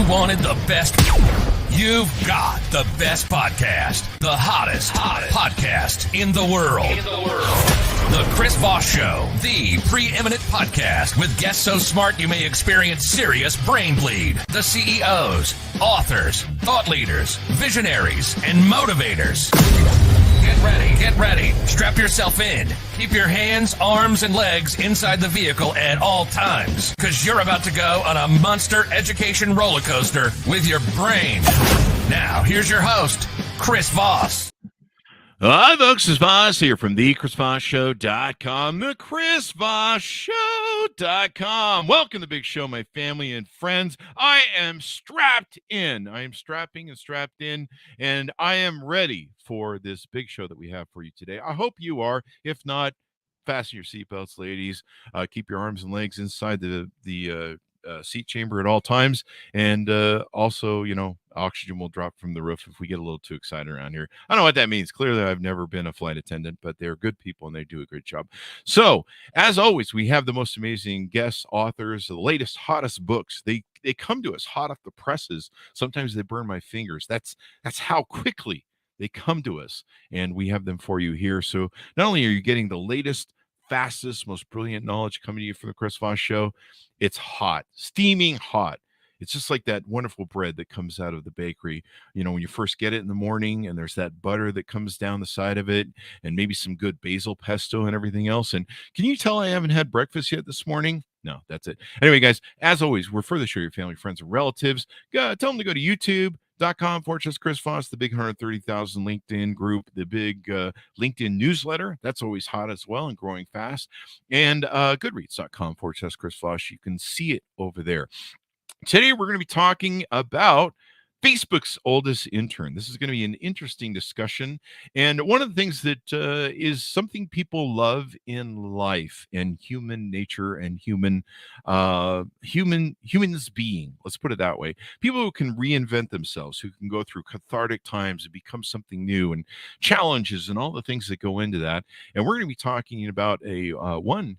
You wanted the best. You've got the best podcast. The hottest podcast in the world. The Chris Voss Show, the preeminent podcast with guests so smart you may experience serious brain bleed. The CEOs, authors, thought leaders, visionaries, and motivators. Get ready. Strap yourself in. Keep your hands, arms, and legs inside the vehicle at all times, because you're about to go on a monster education roller coaster with your brain. Now, here's your host, Chris Voss. Hi, folks. It's Voss here from thechrisvossshow.com, thechrisvossshow.com. Welcome to the big show, my family and friends. I am strapped in. I am strapping and strapped in, and I am ready for this big show that we have for you today. I hope you are. If not, fasten your seatbelts, ladies. Keep your arms and legs inside the seat chamber at all times, and also, oxygen will drop from the roof if we get a little too excited around here. I don't know what that means. Clearly, I've never been a flight attendant, but they're good people and they do a great job. So, as always, we have the most amazing guests, authors, the latest, hottest books. They come to us hot off the presses. Sometimes they burn my fingers. That's how quickly they come to us, and we have them for you here. So, not only are you getting the latest, fastest, most brilliant knowledge coming to you from the Chris Voss Show, it's hot, steaming hot. It's just like that wonderful bread that comes out of the bakery, when you first get it in the morning, and there's that butter that comes down the side of it, and maybe some good basil pesto and everything else. And can you tell I haven't had breakfast yet this morning? No, that's it. Anyway, guys, as always, we're further show your family, friends, and relatives. Tell them to go to YouTube.com/Chris Voss, the big 130,000 LinkedIn group, the big LinkedIn newsletter. That's always hot as well and growing fast. And Goodreads.com/Chris Voss. You can see it over there. Today, we're going to be talking about Facebook's Oldest Intern. This is going to be an interesting discussion. And one of the things that is something people love in life and human nature and humans being, let's put it that way. People who can reinvent themselves, who can go through cathartic times and become something new, and challenges and all the things that go into that. And we're going to be talking about one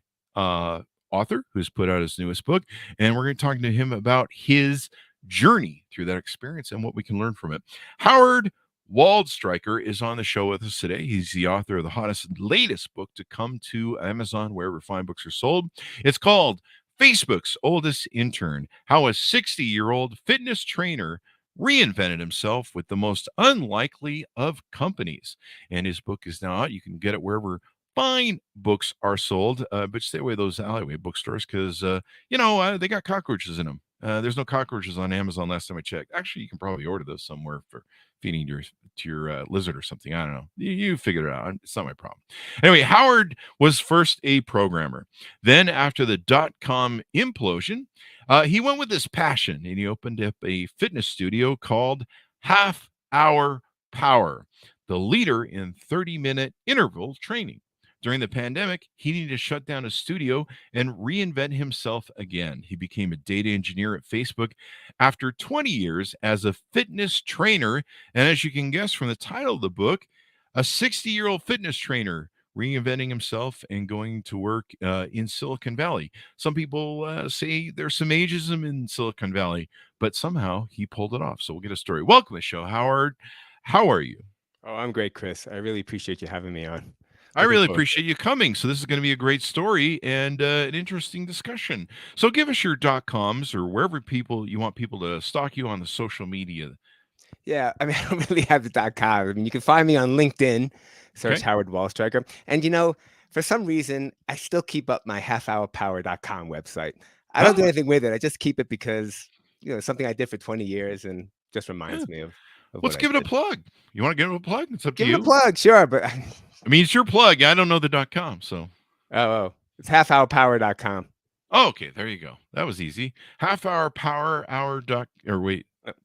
author who's put out his newest book, and we're going to talk to him about his journey through that experience and what we can learn from it. Howard Waldstreicher is on the show with us today. He's the author of the hottest, latest book to come to Amazon, wherever fine books are sold. It's called Facebook's Oldest Intern: How a 60-year-old fitness trainer reinvented himself with the most unlikely of companies. And his book is now out. You can get it wherever fine books are sold, but stay away those alleyway bookstores, because they got cockroaches in them. There's no cockroaches on Amazon last time I checked. Actually, you can probably order those somewhere for feeding to your lizard or something. I don't know. You figure it out. It's not my problem. Anyway, Howard was first a programmer. Then, after the .com implosion, he went with his passion, and he opened up a fitness studio called Half Hour Power, the leader in 30-minute interval training. During the pandemic, he needed to shut down his studio and reinvent himself again. He became a data engineer at Facebook after 20 years as a fitness trainer. And as you can guess from the title of the book, a 60-year-old fitness trainer reinventing himself and going to work in Silicon Valley. Some people say there's some ageism in Silicon Valley, but somehow he pulled it off. So we'll get a story. Welcome to the show, Howard. How are you? Oh, I'm great, Chris. I really appreciate you having me on. I really appreciate you coming. So this is going to be a great story and an interesting discussion. So give us your .coms or wherever you want people to stalk you on the social media. Yeah, I don't really have the .com. You can find me on LinkedIn, search Howard Waldstreicher. And for some reason, I still keep up my halfhourpower.com website. I don't do anything with it. I just keep it because something I did for 20 years and just reminds me of Let's give it a plug. You want to give it a plug? It's up to you. Give it a plug, sure, but it's your plug. I don't know the .com, so. Oh, it's halfhourpower.com. Oh, okay, there you go. That was easy. Wait,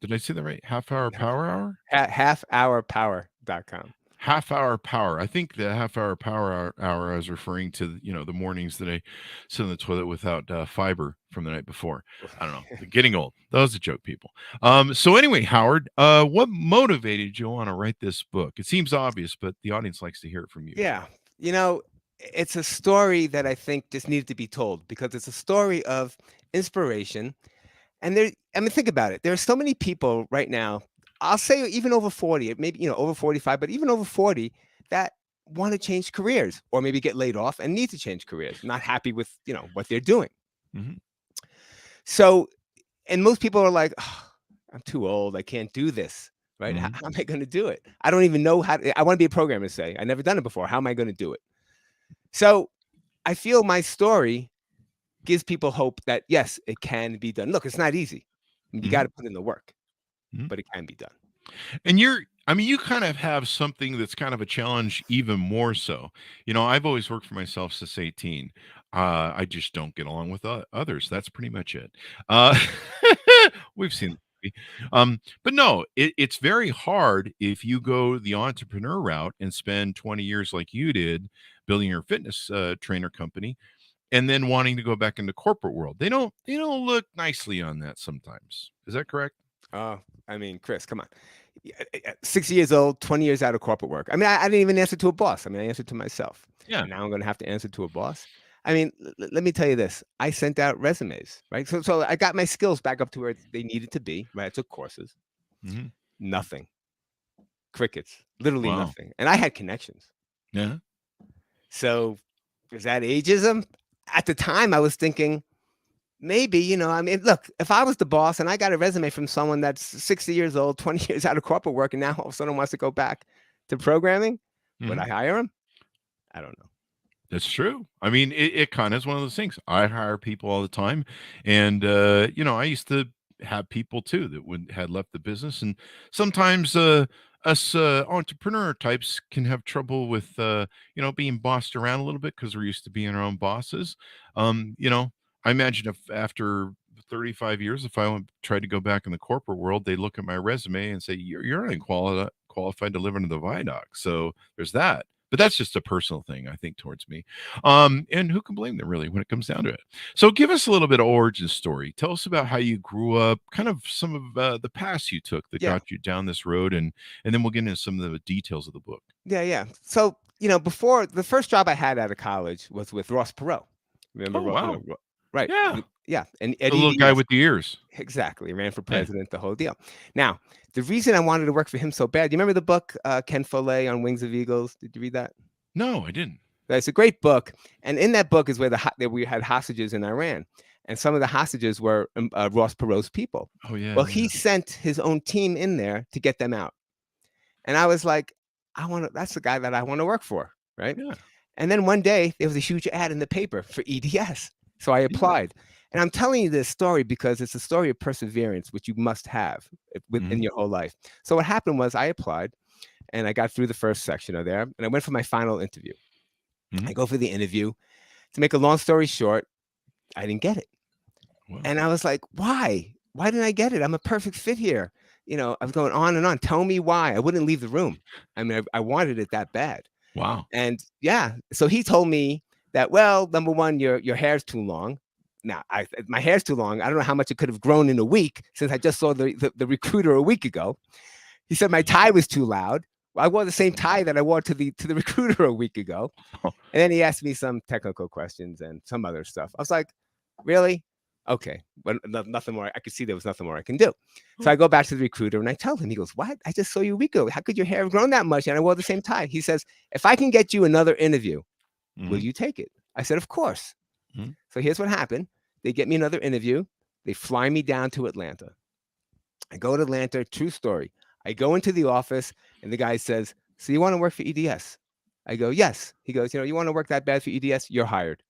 did I say that right? Half Hour Power Hour? Halfhourpower.com. Half Hour Power. I think the Half Hour Power Hour I was referring to, the mornings that I sit in the toilet without fiber from the night before. I don't know. Getting old. That was a joke, people. So anyway, Howard, what motivated you to want to write this book? It seems obvious, but the audience likes to hear it from you. Yeah. It's a story that I think just needed to be told, because it's a story of inspiration And think about it. There are so many people right now, I'll say even over 40, maybe, over 45, but even over 40 that want to change careers or maybe get laid off and need to change careers, not happy with, what they're doing. Mhm. So, and most people are like, "Oh, I'm too old. I can't do this." Right? How Mhm. am I going to do it? I don't even know how I want to be a programmer, say. I never done it before. How am I going to do it? So I feel my story gives people hope that yes, it can be done. Look, it's not easy. You got Mhm. to put in the work, Mhm. but it can be done. And I mean, you kind of have something that's kind of a challenge even more so. I've always worked for myself since 18. I just don't get along with others. That's pretty much it. Uh, we've seen the movie. But no, it's very hard if you go the entrepreneur route and spend 20 years like you did building your fitness trainer company and then wanting to go back into corporate world. They don't look nicely on that sometimes. Is that correct? Oh, I mean, Chris, come on. 6 years old, 20 years out of corporate work. I mean, I didn't even answer to a boss. I mean, I answered to myself. Yeah. And now I'm going to have to answer to a boss. I mean, let me tell you this. I sent out resumes, right? So I got my skills back up to where they needed to be, right? I took courses. Mhm. Nothing. Crickets. Literally Wow. nothing. And I had connections. Yeah. So is that ageism? At the time, I was thinking, maybe, I mean, look, if I was the boss and I got a resume from someone that's 60 years old, 20 years out of corporate work, and now all of a sudden wants to go back to programming, would Mhm. I hire him? I don't know. That's true. I mean, it kind of is one of those things. I hire people all the time, and I used to have people too that had left the business, and sometimes us entrepreneur types can have trouble with being bossed around a little bit because we're used to being our own bosses. I imagine if after 35 years, if I tried to go back in the corporate world, they look at my resume and say, "You're qualified to live under the viaduct." So there's that. But that's just a personal thing, I think, towards me. And who can blame them really when it comes down to it? So give us a little bit of origin story. Tell us about how you grew up, kind of some of the paths you took that Yeah. got you down this road, and then we'll get into some of the details of the book. Yeah. Yeah. So, before the first job I had out of college was with Ross Perot. Remember, Oh, wow. Right. Yeah. Yeah. And The Eddie little guy Diaz. with the ears. Exactly. Ran for Yeah. president, the whole deal. Now, the reason I wanted to work for him so bad, you remember the book, Ken Follett on Wings of Eagles? Did you read that? No, I didn't. It's a great book, and in that book is where that we had hostages in Iran, and some of the hostages were Ross Perot's people. Oh, yeah, Well, yeah. he sent his own team in there to get them out, and I was like, I want to. That's the guy that I want to work for, right? Yeah. And then one day there was a huge ad in the paper for EDS, so I Yeah. applied. And I'm telling you this story because it's a story of perseverance, which you must have within Mhm. your whole life. So what happened was I applied, and I got through the first section of there, and I went for my final interview. I Mhm. go for the interview. To make a long story short, I didn't get it. Wow. And I was like, why? Why didn't I get it? I'm a perfect fit here. I was going on and on. Tell me why. I wouldn't leave the room. I mean, I wanted it that bad. Wow. And yeah, so he told me that, well, number one, your hair's too long. Now, my hair's too long. I don't know how much it could have grown in a week since I just saw the recruiter a week ago. He said my tie was too loud. Well, I wore the same tie that I wore to the recruiter a week ago. And then he asked me some technical questions and some other stuff. I was like, really? Okay. But nothing more. I could see there was nothing more I can do. So I go back to the recruiter and I tell him, he goes, what? I just saw you a week ago. How could your hair have grown that much? And I wore the same tie. He says, if I can get you another interview, will Mhm. you take it? I said, of course. Mhm. So here's what happened. They get me another interview. They fly me down to Atlanta. I go to Atlanta, true story. I go into the office and the guy says, so you want to work for EDS? I go, yes. He goes, you want to work that bad for EDS? You're hired.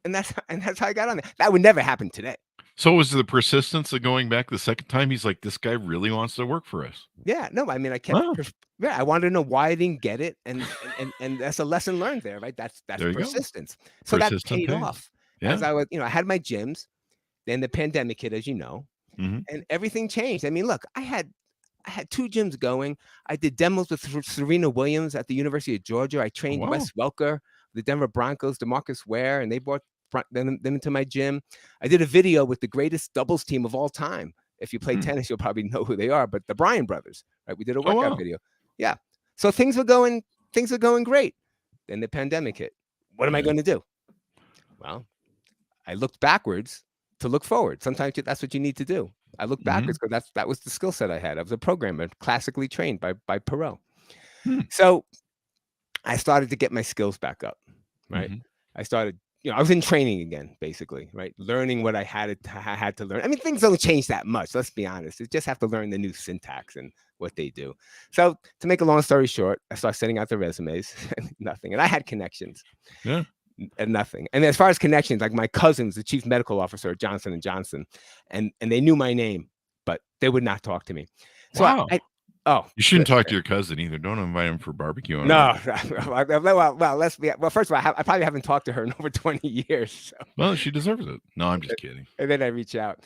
And that's how I got on there. That would never happen today. So was the persistence of going back the second time? He's like, this guy really wants to work for us. Yeah, no, I mean, I kept, Wow. yeah, I wanted to know why I didn't get it, and that's a lesson learned there, right? That's There you go. persistence. So that Persistent paid pays. off as Yeah. I was, I had my gyms. Then the pandemic hit, as you know, Mhm. and everything changed. I mean, look, I had two gyms going. I did demos with Serena Williams at the University of Georgia. I Oh, trained wow. Wes Welker, the Denver Broncos, DeMarcus Ware, and they brought them into my gym. I did a video with the greatest doubles team of all time. If you play Hmm. tennis, you'll probably know who they are, but the Bryan brothers, right? We did a Oh, workout wow. video. Yeah. So things were going great. Then the pandemic hit. What am I Yeah. going to do? Well, I looked backwards to look forward. Sometimes that's what you need to do. I look backwards because that was the skill set I had. I was a programmer, classically trained by Perot. Hmm. So I started to get my skills back up, right? I started, I was in training again, basically, right? Learning what I had to learn. I mean, things don't change that much. Let's be honest. You just have to learn the new syntax and what they do. So to make a long story short, I started sending out the resumes, nothing. And I had connections. Yeah. And nothing. And as far as connections, like my cousin's the chief medical officer at Johnson & Johnson, and they knew my name, but they would not talk to me. So Wow. Oh, you shouldn't talk to your cousin either. Don't invite him for barbecue. No. Well, let's be. Well, first of all, I probably haven't talked to her in over 20 years. So. Well, she deserves it. No, I'm just kidding. And then I reach out.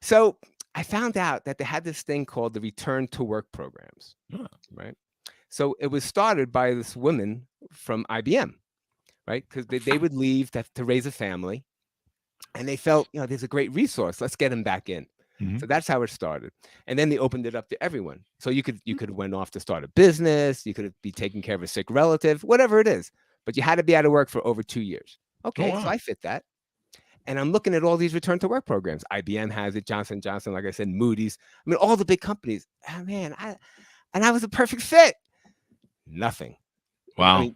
So I found out that they had this thing called the Return to Work programs, right? So it was started by this woman from IBM, right? Because they would leave to raise a family, and they felt, there's a great resource. Let's get them back in. So that's how it started. And then they opened it up to everyone. So you could went off to start a business. You could be taking care of a sick relative, whatever it is. But you had to be out of work for over 2 years. Okay, so I fit that. And I'm looking at all these return to work programs. IBM has it, Johnson & Johnson, like I said, Moody's. I mean, all the big companies. Oh, man, I was a perfect fit. Nothing. Wow.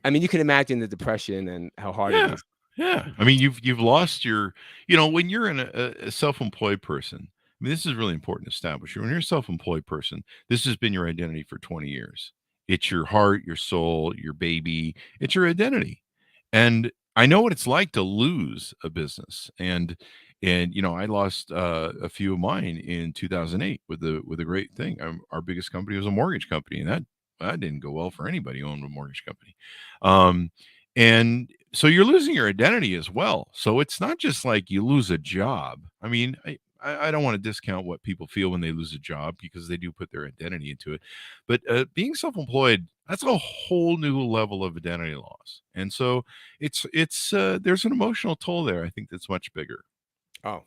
I mean, you can imagine the depression and how hard it is. Yeah. I mean, you've lost your, when you're in a self-employed person, I mean, this is really important to establish. When you're a self-employed person, this has been your identity for 20 years. It's your heart, your soul, your baby. It's your identity. And I know what it's like to lose a business. And I lost a few of mine in 2008 with a great thing. Our biggest company was a mortgage company, and that didn't go well for anybody who owned a mortgage company. And so you're losing your identity as well. So it's not just like you lose a job. I mean, I don't want to discount what people feel when they lose a job, because they do put their identity into it. But being self-employed, that's a whole new level of identity loss. And so it's there's an emotional toll there, I think, that's much bigger. Oh,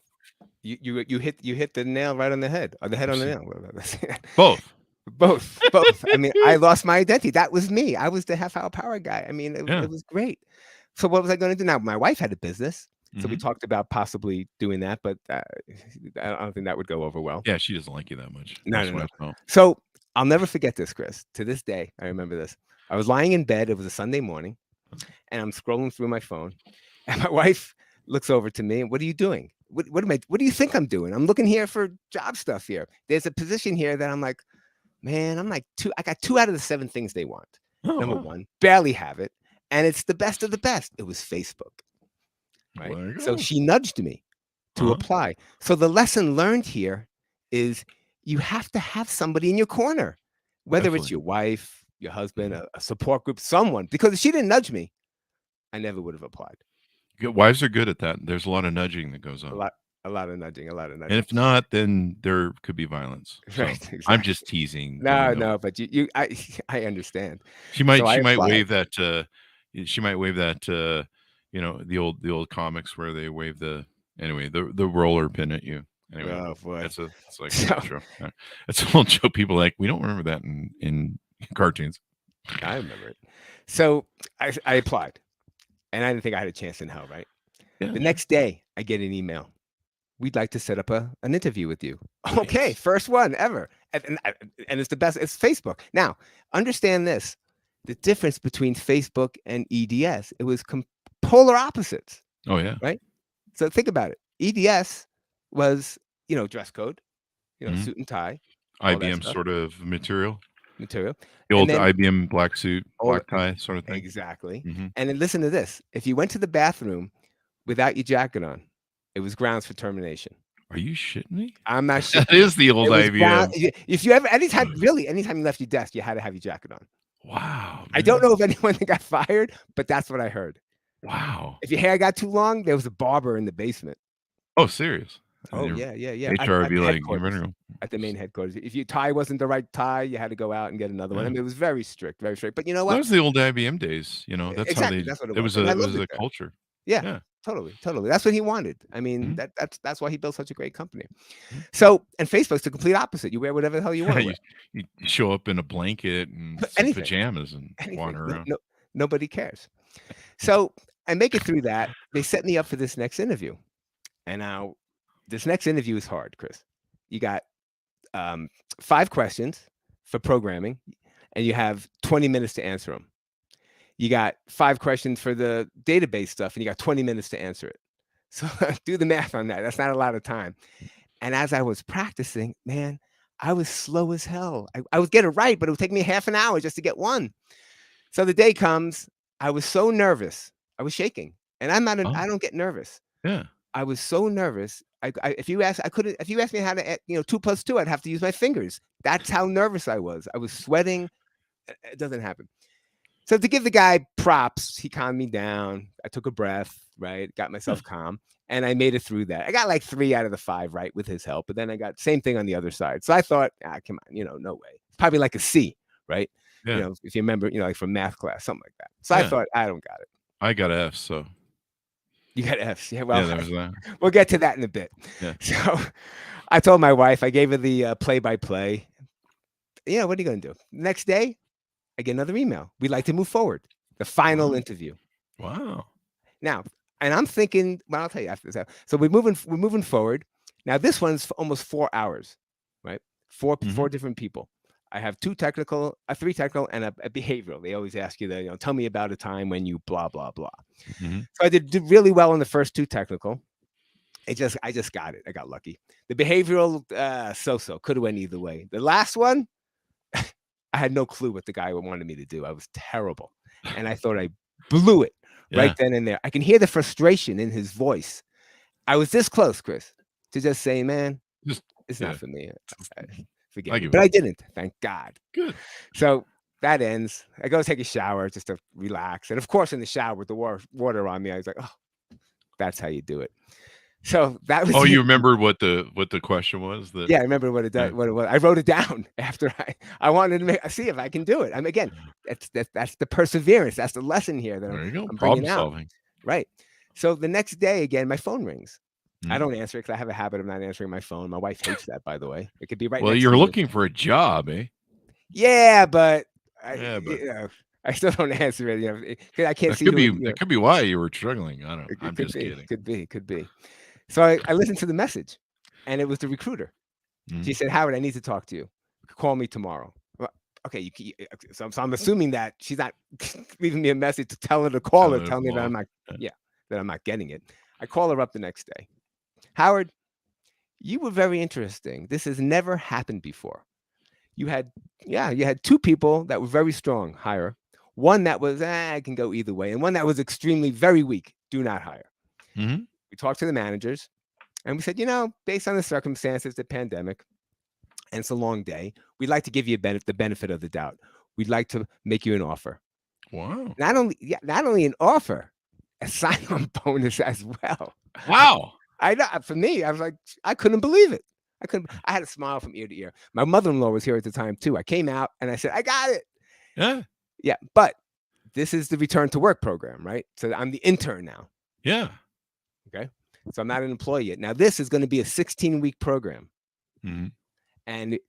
you hit the nail right on the head, or the head on the nail. Both. I mean, I lost my identity. That was me. I was the half-hour power guy. I mean, it was great. So what was I going to do now? My wife had a business, so we talked about possibly doing that, but I don't think that would go over well. Yeah, she doesn't like you that much. No. So I'll never forget this, Chris. To this day, I remember this. I was lying in bed. It was a Sunday morning, and I'm scrolling through my phone, and my wife looks over to me. What are you doing? What do you think I'm doing? I'm looking here for job stuff here. There's a position here that I'm like, man, I got 2 out of the 7 things they want. Number 1, barely have it. And it's the best of the best. It was Facebook. Right. So she nudged me to apply. So the lesson learned here is you have to have somebody in your corner, whether it's your wife, your husband, a support group, someone, because if she didn't nudge me, I never would have applied. Wives are good at that. There's a lot of nudging that goes on. A lot of nudging. And if not, then there could be violence. So right. Exactly. I'm just teasing. No, but I understand. She might wave that. She might wave that, the old comics where they wave the roller pin at you. Anyway, oh boy, it's like a joke. It's an old joke. People like, we don't remember that in cartoons. I remember it. So I applied, and I didn't think I had a chance in hell. Right. Yeah. The next day, I get an email. We'd like to set up an interview with you. Okay, nice. First one ever, and it's the best. It's Facebook. Now, understand this. The difference between Facebook and EDS, it was polar opposites. Oh, yeah. Right? So think about it. EDS was, dress code, suit and tie. IBM sort of material. The old IBM black suit, black tie sort of thing. Exactly. And then listen to this. If you went to the bathroom without your jacket on, it was grounds for termination. Are you shitting me? I'm not shitting. That is the old IBM. If you anytime you left your desk, you had to have your jacket on. Wow. Man. I don't know if anyone got fired, but that's what I heard. Wow. If your hair got too long, there was a barber in the basement. Oh, serious? Oh, yeah. HR would be like, at the main headquarters. If your tie wasn't the right tie, you had to go out and get another one. I mean, it was very strict. But you know what? That was the old IBM days. That's exactly. how it was a culture. Yeah. Totally. That's what he wanted. I mean, that's why he built such a great company. So, and Facebook's the complete opposite. You wear whatever the hell you want. You show up in a blanket and some pajamas and wander around. Nobody cares. So I make it through that. They set me up for this next interview. And now this next interview is hard, Chris. You got 5 questions for programming, and you have 20 minutes to answer them. You got 5 questions for the database stuff, and you got 20 minutes to answer it. So do the math on that. That's not a lot of time. And as I was practicing, man, I was slow as hell. I would get it right, but it would take me half an hour just to get one. So the day comes, I was so nervous. I was shaking. And I don't get nervous. Yeah. I was so nervous. If you asked me how to, 2 plus 2, I'd have to use my fingers. That's how nervous I was. I was sweating. It doesn't happen. So to give the guy props, he calmed me down. I took a breath, right? Got myself calm, and I made it through that. I got like 3 out of the 5 right with his help, but then I got same thing on the other side. So I thought, come on, no way. It's probably like a C, right? Yeah. If you remember, like from math class, something like that. So I thought, I don't got it. I got F, so. You got F's. Yeah, well, there was that. We'll get to that in a bit. Yeah. So I told my wife, I gave her the play-by-play. What are you going to do? Next day, I get another email. We'd like to move forward. The final interview. Wow. Now, and I'm thinking, well, I'll tell you after this. So we're moving forward. Now this one's for almost 4 hours, right? Four different people. I have 3 technical, and a behavioral. They always ask you that, tell me about a time when you blah, blah, blah. Mm-hmm. So I did really well in the first 2 technical. I just got it. I got lucky. The behavioral, so could have went either way. The last one, I had no clue what the guy wanted me to do. I was terrible. And I thought I blew it right then and there. I can hear the frustration in his voice. I was this close, Chris, to just say, man, it's not for me. Forget it. But I didn't. Thank God. Good. So that ends. I go take a shower just to relax. And of course, in the shower with the water on me, I was like, oh, that's how you do it. So that was. Oh, you remember what the question was? Yeah, I remember what it does. What it was. I wrote it down after I wanted to see if I can do it. Again, that's the perseverance. That's the lesson here that I'm bringing out. Solving. Right. So the next day, again, my phone rings. I don't answer it because I have a habit of not answering my phone. My wife hates that, by the way. It could be right. Well, you're looking for a job, eh? Yeah, but I still don't answer it. Because I can't see. That could be why you were struggling. I don't know. I'm just kidding. Could be. So I listened to the message, and it was the recruiter. She said, "Howard, I need to talk to you. Call me tomorrow." Well, okay, so I'm assuming that she's not leaving me a message to tell her to call her, tell me that I'm not getting it. I call her up the next day. Howard, you were very interesting. This has never happened before. You had 2 people that were very strong, hire. One that was, I can go either way. And one that was extremely, very weak, do not hire. Mm-hmm. We talked to the managers and we said, based on the circumstances, the pandemic, and it's a long day, we'd like to give you the benefit of the doubt. We'd like to make you an offer. Wow. Not only an offer, a sign-on bonus as well. Wow. I know. For me, I was like, I couldn't believe it. I had a smile from ear to ear. My mother-in-law was here at the time too. I came out and I said, I got it. Yeah. Yeah. But this is the return to work program, right? So I'm the intern now. Yeah. Okay. So I'm not an employee yet. Now this is going to be a 16-week program. Mm-hmm. And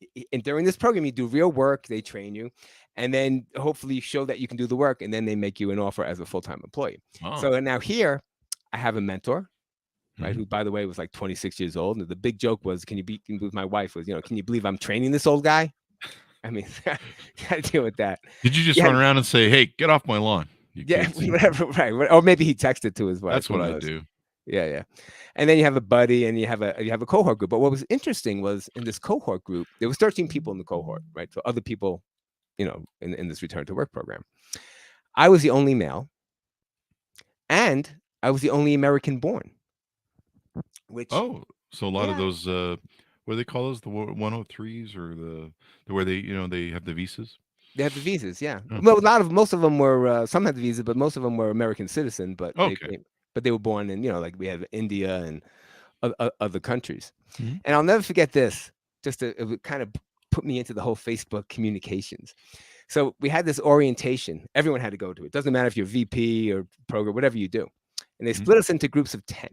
during this program, you do real work. They train you. And then hopefully you show that you can do the work. And then they make you an offer as a full-time employee. Oh. So now here I have a mentor. Right, who, by the way, was like 26 years old. And the big joke was, can you believe my wife was, can you believe I'm training this old guy? I mean, got to deal with that. Did you just run around and say, hey, get off my lawn? Whatever, right. Or maybe he texted to his wife. That's what I do. Yeah. And then you have a buddy and you have a cohort group. But what was interesting was in this cohort group, there was 13 people in the cohort, right? So other people, in this return to work program. I was the only male and I was the only American born. So a lot of those, what do they call those? The 103s or where they, they have the visas? They have the visas, yeah. Oh. Well, most of them were, some had the visa, but most of them were American citizen, but they were born in, like we have India and other countries. Mm-hmm. And I'll never forget this, it would kind of put me into the whole Facebook communications. So we had this orientation. Everyone had to go to it. Doesn't matter if you're VP or program, whatever you do. And they split us into groups of 10.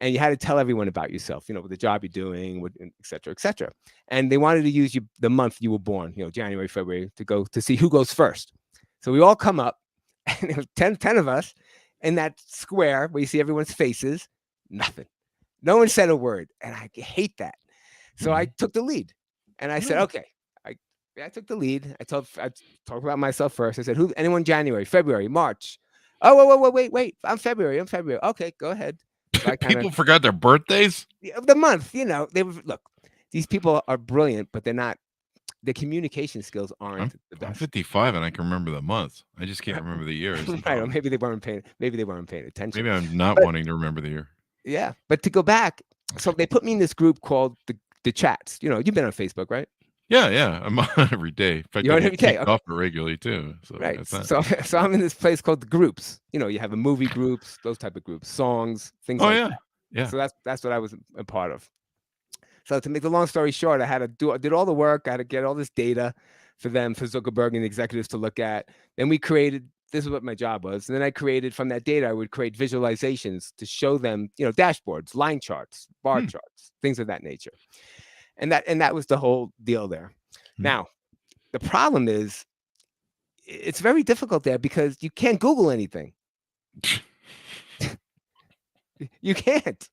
And you had to tell everyone about yourself, the job you're doing, et cetera, et cetera. And they wanted to use the month you were born, January, February, to see who goes first. So we all come up, and it was 10 of us in that square where you see everyone's faces, nothing. No one said a word, and I hate that. So I Mhm. took the lead, and I said, Oh. okay. I took the lead. I talked about myself first. I said, who? Anyone? January, February, March. Oh, wait. I'm February. Okay, go ahead. So I kind of People forgot their birthdays? the month. They were look. These people are brilliant, but they're not. Their communication skills I'm aren't the I'm best. 55 and I can remember the month. I just can't remember the year is the Right? Or problem. maybe they weren't paying. Maybe they weren't paying attention. Maybe I'm not But wanting to remember the year. yeah, but to go back, so they put me in this group called the chats. You've been on Facebook, right? Yeah, I'm on every day. In fact, You're I on get every day. kicked Okay. off it regularly too. So Right. that's that. So I'm in this place called the groups. You have a movie groups, those type of groups, songs, things Oh like yeah. that. Yeah. So that's what I was a part of. So to make the long story short, I did all the work. I had to get all this data for Zuckerberg and the executives to look at. Then we created. This is what my job was. And then I created from that data. I would create visualizations to show them, dashboards, line charts, bar Hmm. charts, things of that nature. And that was the whole deal there. Hmm. Now, the problem is it's very difficult there because you can't Google anything. You can't.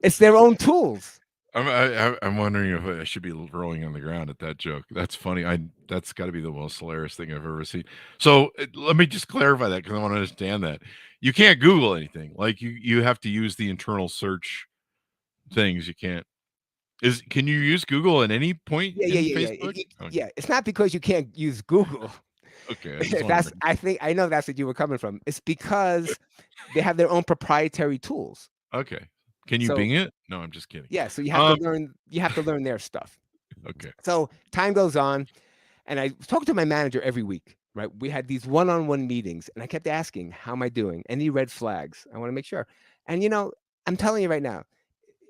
It's their own tools. I'm wondering if I should be rolling on the ground at that joke. That's funny. That's got to be the most hilarious thing I've ever seen. So let me just clarify that because I want to understand that you can't Google anything. Like you have to use the internal search things. You can't. Can you use Google at any point in Yeah. Facebook? Okay. Yeah. It's not because you can't use Google. Okay, I just want to. I know that's what you were coming from. It's because they have their own proprietary tools. Okay. Can you So Bing it? No, I'm just kidding. yeah, so you have to learn their stuff. Okay. So time goes on, and I talk to my manager every week, right? We had these one-on-one meetings, and I kept asking, how am I doing? Any red flags? I want to make sure. And I'm telling you right now,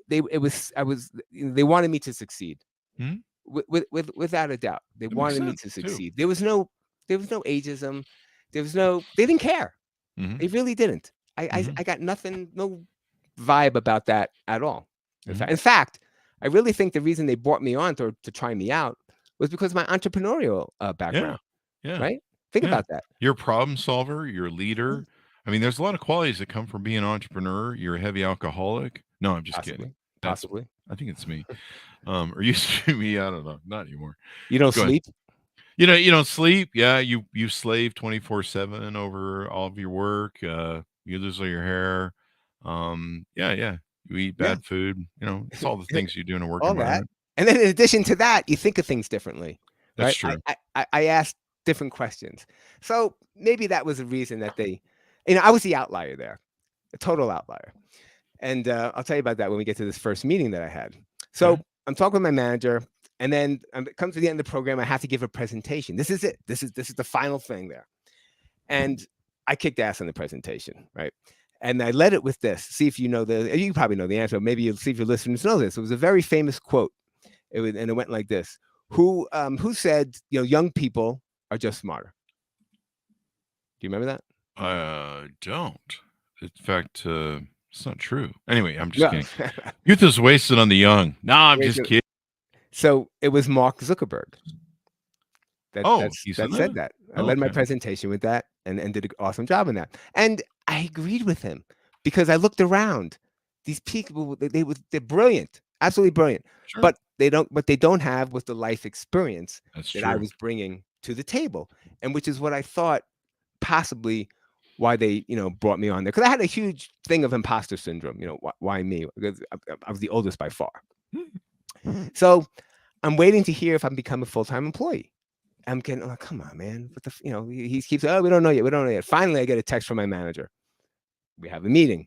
they wanted me to succeed. Hmm? Without a doubt. They That makes wanted me sense to too. succeed. There was no ageism. They didn't care. Hmm. They really didn't. Hmm. I got nothing, no vibe about that at all. Mhm. In fact, I really think the reason they brought me on to try me out was because of my entrepreneurial Yeah. background, Yeah. right? Think Yeah. about that. You're a problem solver. You're a leader. Mm, I mean, there's a lot of qualities that come from being an entrepreneur. You're a heavy alcoholic. No, I'm just kidding. That's. Possibly. I think it's me. Or used to be me. I don't know. Not anymore. You don't Go ahead. sleep? You don't sleep. Yeah, you slave 24/7 over all of your work. You lose all your hair. Yeah. You eat Yeah. bad food. It's all the things you do in a work All that. environment. And then in addition to that, you think of things differently, That's right? true. I asked different questions. So maybe that was the reason that I was the outlier there, a total outlier. And I'll tell you about that when we get to this first meeting that I had. So Okay. I'm talking with my manager, and then it comes to the end of the program. I have to give a presentation. This is it. This is the final thing there. And I kicked ass on the presentation, right? And I led it with this. See if you know you probably know the answer. Maybe you'll see if your listeners know this. It was a very famous quote. And it went like this: Who said young people are just smarter? Do you remember that? Don't. In fact, it's not true. Anyway, I'm just No. kidding. Youth is wasted on the young. No, I'm just kidding. So it was Mark Zuckerberg He said said that? that. I led my Okay. presentation with that and did an awesome job in that. And I agreed with him because I looked around. These people, they're brilliant, absolutely brilliant. Sure. But they don't have was the life experience That's that I true. was bringing to the table, and which is what I thought possibly why they brought me on there, because I had a huge thing of imposter syndrome. Why me? Because I was the oldest by far. So I'm waiting to hear if I'm become a full-time employee. I'm getting, oh, come on, man. What he keeps, oh, we don't know yet. We don't know yet. Finally, I get a text from my manager. We have a meeting,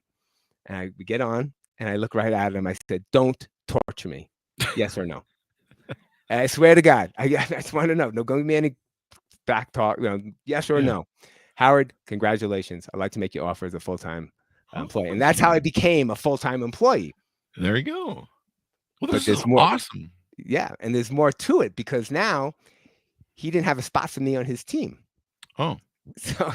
and we get on, and I look right at him. I said, don't torture me. Yes or no? And I swear to God, I just want to know. No, don't give me any back talk. Yes or Yeah. no. Howard, congratulations. I'd like to make you offer as a full-time employee. And that's that's how I became a full-time employee. There you go. Well, But this there's is more. awesome. Yeah, and there's more to it because now he didn't have a spot for me on his team. Oh. So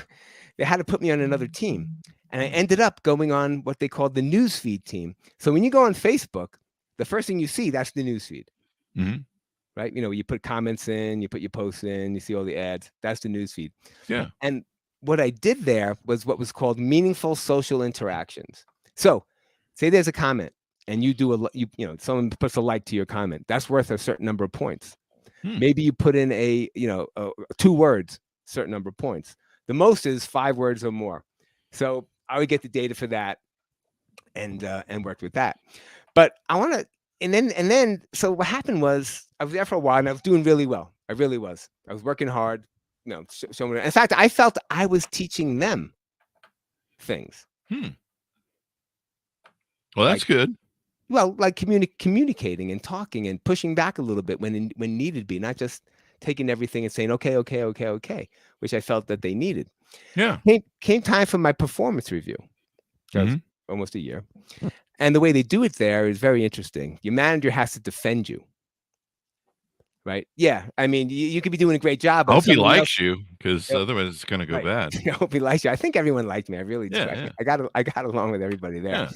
they had to put me on another team. And I ended up going on what they call the newsfeed team. So when you go on Facebook, the first thing you see, that's the newsfeed. Mm-hmm. Right? You put comments in, you put your posts in, you see all the ads. That's the newsfeed. Yeah. And what I did there was what was called meaningful social interactions. So say there's a comment and you do someone puts a like to your comment, that's worth a certain number of points. Hmm. Maybe you put in 2 words, certain number of points. The most is 5 words or more. So I would get the data for that and worked with that. But I want to, and then, so what happened was I was there for a while and I was doing really well. I really was. I was working hard. In fact, I felt I was teaching them things. Well, that's good. Well, like communicating and talking and pushing back a little bit when needed be, not just taking everything and saying, okay, which I felt that they needed. Yeah. Came time for my performance review, which was almost a year. And the way they do it there is very interesting. Your manager has to defend you. Right? Yeah. I mean, you could be doing a great job. I hope he likes you, because otherwise it's going to go bad. I hope he likes you. I think everyone liked me. I really do. Yeah. I got along with everybody there. Yeah.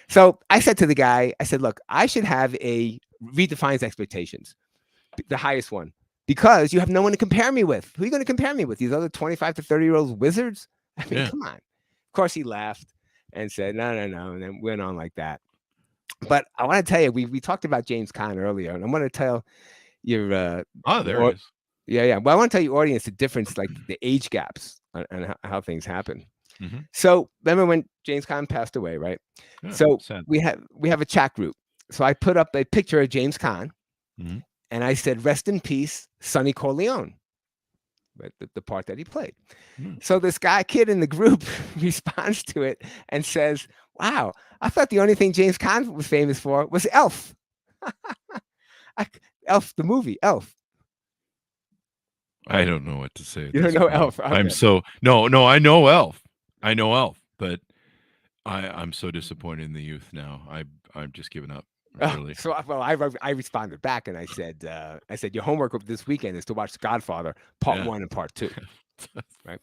So I said to the guy, I said, look, I should have a redefines expectations, the highest one, because you have no one to compare me with. Who are you going to compare me with? These other 25 to 30-year-old wizards? I mean, come on. Of course, he laughed and said, no. And then went on like that. But I want to tell you, we talked about James Caan earlier, and I want to tell your there it is. Yeah. Well, I want to tell your audience the difference, like the age gaps and how things happen. Mm-hmm. So remember when James Caan passed away, right? Yeah, so sad. we have a chat group. So I put up a picture of James Caan, and I said, "Rest in peace, Sonny Corleone," right? The part that he played. So this kid in the group responds to it and says, "Wow, I thought the only thing James Caan was famous for was Elf." Elf, the movie, Elf. I don't know what to say. You don't know Elf. Okay. No, I know Elf. But I'm so disappointed in the youth now. I'm just giving up. Really. So I responded back and I said, your homework this weekend is to watch Godfather Part 1 and Part 2. Right.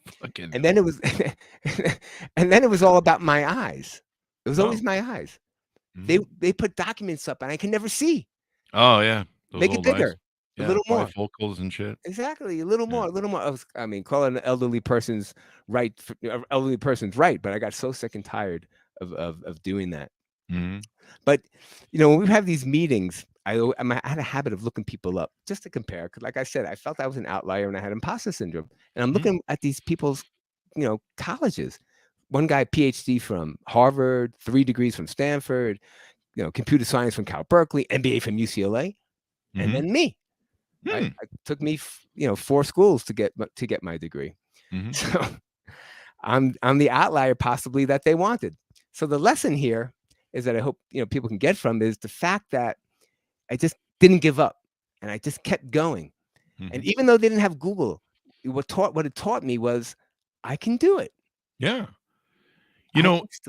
And then it was all about my eyes. It was always my eyes. They put documents up and I can never see. Oh yeah. Those Make it bigger. Yeah, a little more bifocals and shit. Exactly, a little more. I mean, calling an elderly person's right, but I got so sick and tired of doing that. But when we have these meetings, I had a habit of looking people up just to compare. Because, like I said, I felt I was an outlier and I had imposter syndrome. And I'm looking at these people's, colleges. One guy, PhD from Harvard, 3 degrees from Stanford, computer science from Cal Berkeley, MBA from UCLA, and then me. It took me, 4 schools to get my degree. So I'm the outlier possibly that they wanted. So the lesson here is that I hope people can get from is the fact that I just didn't give up and I just kept going. And even though they didn't have Google, what it taught me was I can do it. Yeah.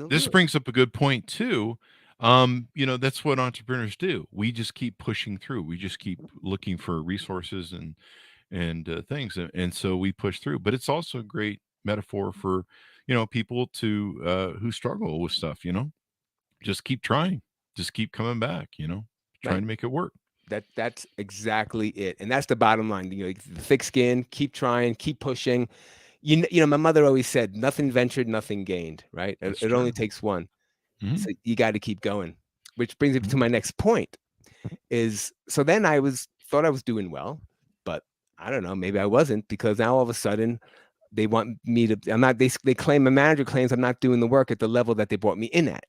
This brings up a good point too. That's what entrepreneurs do. We just keep pushing through. We just keep looking for resources and things. And so we push through, but it's also a great metaphor for, people who struggle with stuff, just keep trying, just keep coming back, trying to make it work. That's exactly it. And that's the bottom line. Thick skin, keep trying, keep pushing. My mother always said, nothing ventured, nothing gained, right? It only takes one. So you got to keep going, which brings me to my next point is, so then thought I was doing well, but I don't know, maybe I wasn't, because now all of a sudden they want me to, they claim, my manager claims I'm not doing the work at the level that they brought me in at.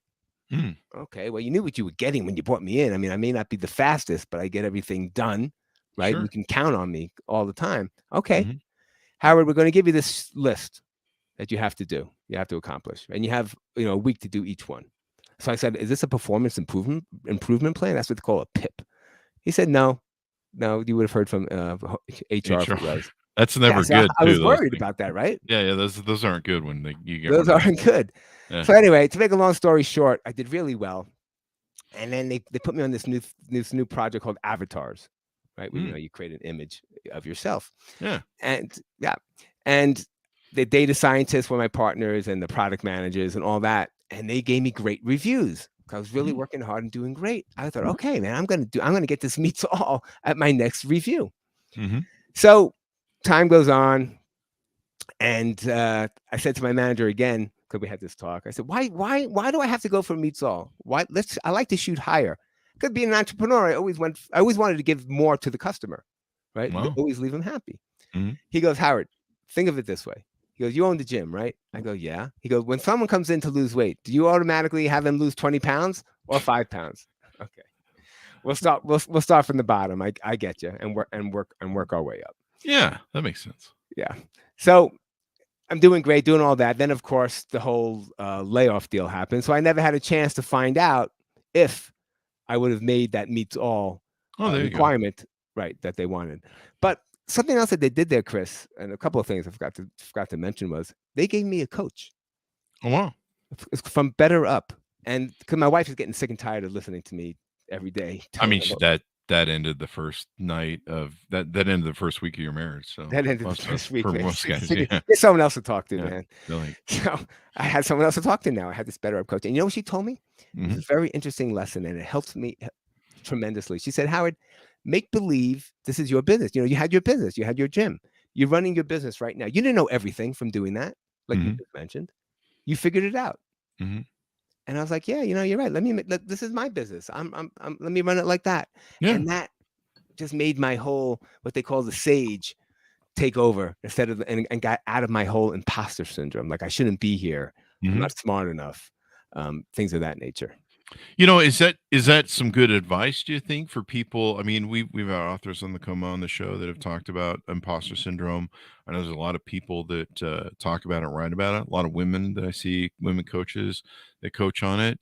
Okay, well, you knew what you were getting when you brought me in. I mean, I may not be the fastest, but I get everything done, right? Sure. You can count on me all the time. Okay, Howard, we're going to give you this list that you have to do, you have to accomplish, and you have a week to do each one. So I said, is this a performance improvement plan? That's what they call a PIP. He said, no, you would have heard from HR. That's never good. I was worried about that, right? Yeah. Those aren't good when you get those aren't good. Yeah. So anyway, to make a long story short, I did really well. And then they put me on this new project called Avatars, right? Where, you create an image of yourself. Yeah. And the data scientists were my partners and the product managers and all that. And they gave me great reviews. I was really working hard and doing great. I thought, okay, man, I'm going to get this meets all at my next review. So time goes on. And I said to my manager again, because we had this talk. I said, why do I have to go for meets all? I like to shoot higher. Because being an entrepreneur, I always wanted to give more to the customer, right? Wow. Always leave them happy. Mhm. He goes, Howard, think of it this way. He goes, you own the gym, right? I go, yeah. He goes, when someone comes in to lose weight, do you automatically have them lose 20 pounds or 5 pounds? Okay. We'll start from the bottom. I get you, and work our way up. Yeah, that makes sense. Yeah. So I'm doing great, doing all that. Then, of course, the whole layoff deal happened. So I never had a chance to find out if I would have made that meets all requirement, right, that they wanted. But something else that they did there, Chris, and a couple of things I forgot to mention was they gave me a coach. Oh, wow. It's from Better Up. And because my wife is getting sick and tired of listening to me every day. I mean, that ended the first night of that ended the first week of your marriage. So that ended the first week. For most guys, There's someone else to talk to, man. Really. So I had someone else to talk to now. I had this Better Up coach. And you know what she told me? Mm-hmm. It's a very interesting lesson, and it helped me tremendously. She said, Howard, make believe this is your business. You had your business, you had your gym. You're running your business right now. You didn't know everything from doing that, like you just mentioned. You figured it out. Mm-hmm. And I was like, yeah, you're right. This is my business. Let me run it like that. Yeah. And that just made my whole, what they call the sage, take over instead of, and got out of my whole imposter syndrome. Like I shouldn't be here. I'm not smart enough. Things of that nature. Is that some good advice, do you think, for people? I mean, we've had authors come on the show that have talked about imposter syndrome. I know there's a lot of people that talk about it, write about it. A lot of women that I see, women coaches that coach on it.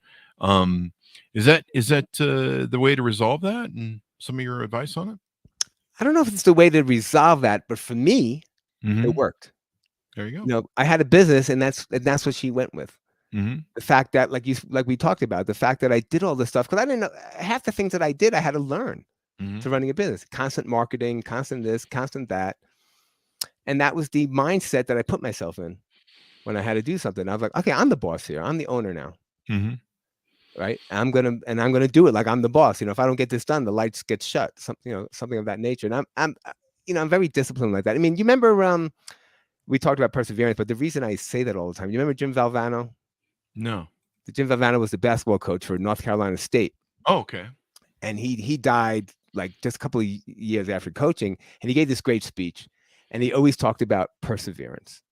Is that the way to resolve that, and some of your advice on it? I don't know if it's the way to resolve that, but for me, it worked. There you go. I had a business, and that's what she went with. Mm-hmm. The fact that, like we talked about, the fact that I did all this stuff, because I didn't know half the things that I did, I had to learn to running a business, constant marketing, constant this, constant that. And that was the mindset that I put myself in when I had to do something. I was like, okay, I'm the boss here. I'm the owner now. Mm-hmm. Right. I'm going to do it like I'm the boss. If I don't get this done, the lights get shut, something of that nature. And I'm very disciplined like that. I mean, you remember, we talked about perseverance, but the reason I say that all the time, you remember Jim Valvano? No. Jim Valvano was the basketball coach for North Carolina State. Oh, okay. And he died like just a couple of years after coaching, and he gave this great speech, and he always talked about perseverance.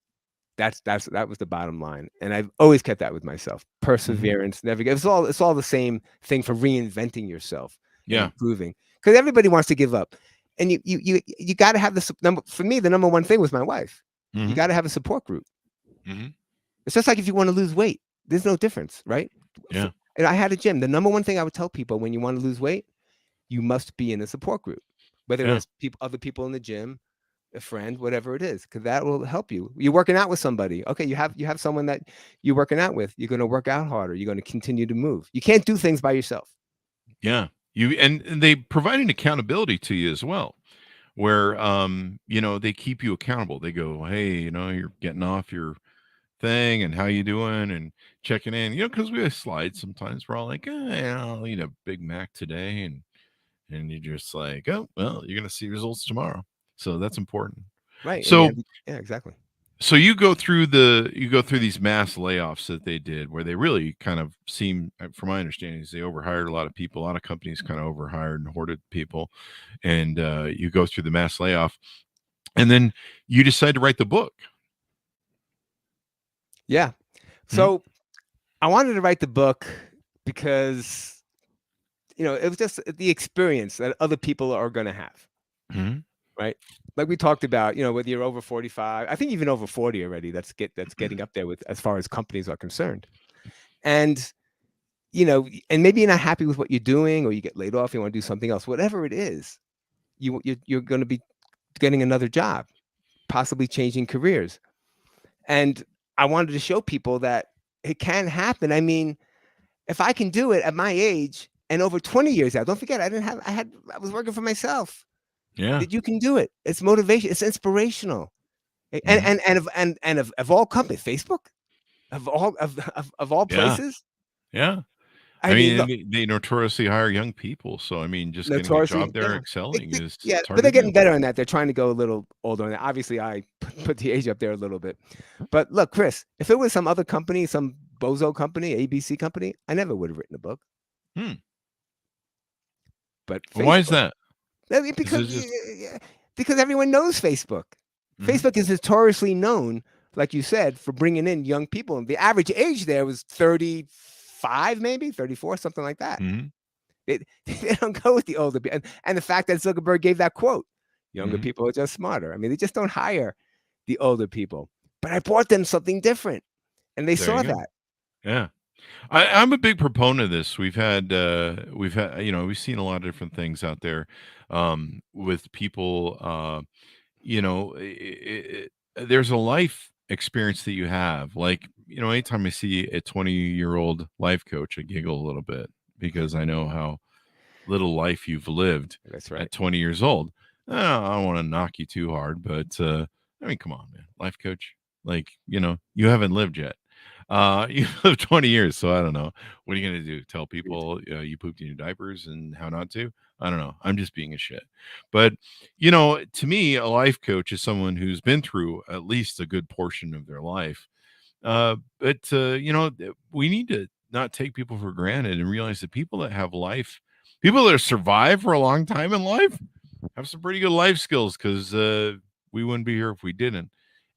That was the bottom line, and I've always kept that with myself. Perseverance, never get. It's all the same thing for reinventing yourself, improving, because everybody wants to give up, and you got to have the number. For me, the number one thing was my wife. You got to have a support group. It's just like if you want to lose weight. There's no difference, right? Yeah. And I had a gym. The number one thing I would tell people when you want to lose weight, you must be in a support group, whether it's other people in the gym, a friend, whatever it is, because that will help you. You're working out with somebody. Okay, you have someone that you're working out with. You're going to work out harder. You're going to continue to move. You can't do things by yourself. Yeah. And they provide an accountability to you as well, where they keep you accountable. They go, hey, you're getting off your thing, and how you doing, and checking in, because we have slides sometimes. We're all like, I'll eat a Big Mac today, and you're just like, oh well, you're gonna see results tomorrow. So that's important, right? So exactly. So you go through these mass layoffs that they did, where they really kind of seem, from my understanding, is they overhired a lot of people. A lot of companies kind of overhired and hoarded people, and you go through the mass layoff, and then you decide to write the book. Yeah. So I wanted to write the book because, it was just the experience that other people are going to have. Right. Like we talked about, whether you're over 45, I think even over 40 already, that's getting up there with, as far as companies are concerned. And, and maybe you're not happy with what you're doing, or you get laid off, you want to do something else, whatever it is, you're going to be getting another job, possibly changing careers. And I wanted to show people that it can happen. I mean, if I can do it at my age and over 20 years out, don't forget, I was working for myself. Yeah. That you can do it. It's motivation. It's inspirational. And of all companies, Facebook, of all places. Yeah. I mean, Look, they notoriously hire young people, so I mean, just getting a notoriously, job there, yeah. excelling is Yeah, it's but hard they're to do. getting better on that. They're trying to go a little older on that. Obviously, I put the age up there a little bit. But look, Chris, if it was some other company, some bozo company, ABC company, I never would have written a book. Hmm. But Why is Facebook, that? I mean, Is it just because everyone knows Facebook. Mhm. Facebook is notoriously known, like you said, for bringing in young people. And the average age there was 35, maybe 34, something like that. Mhm. They don't go with the older people. And the fact that Zuckerberg gave that quote, younger Mhm. people are just smarter. I mean, they just don't hire the older people. But I brought them something different. And they There saw you go. that. Yeah. I'm a big proponent of this. We've had, we've seen a lot of different things out there, with people, there's a life experience that you have. Like, anytime I see a 20-year-old life coach, I giggle a little bit because I know how little life you've lived That's right. at 20 years old. I don't want to knock you too hard, but I mean, come on, man, life coach. Like, you haven't lived yet. You lived 20 years, so I don't know. What are you gonna do? Tell people you pooped in your diapers and how not to? I don't know. I'm just being a shit. But to me, a life coach is someone who's been through at least a good portion of their life. But we need to not take people for granted and realize that people that survive for a long time in life have some pretty good life skills because we wouldn't be here if we didn't.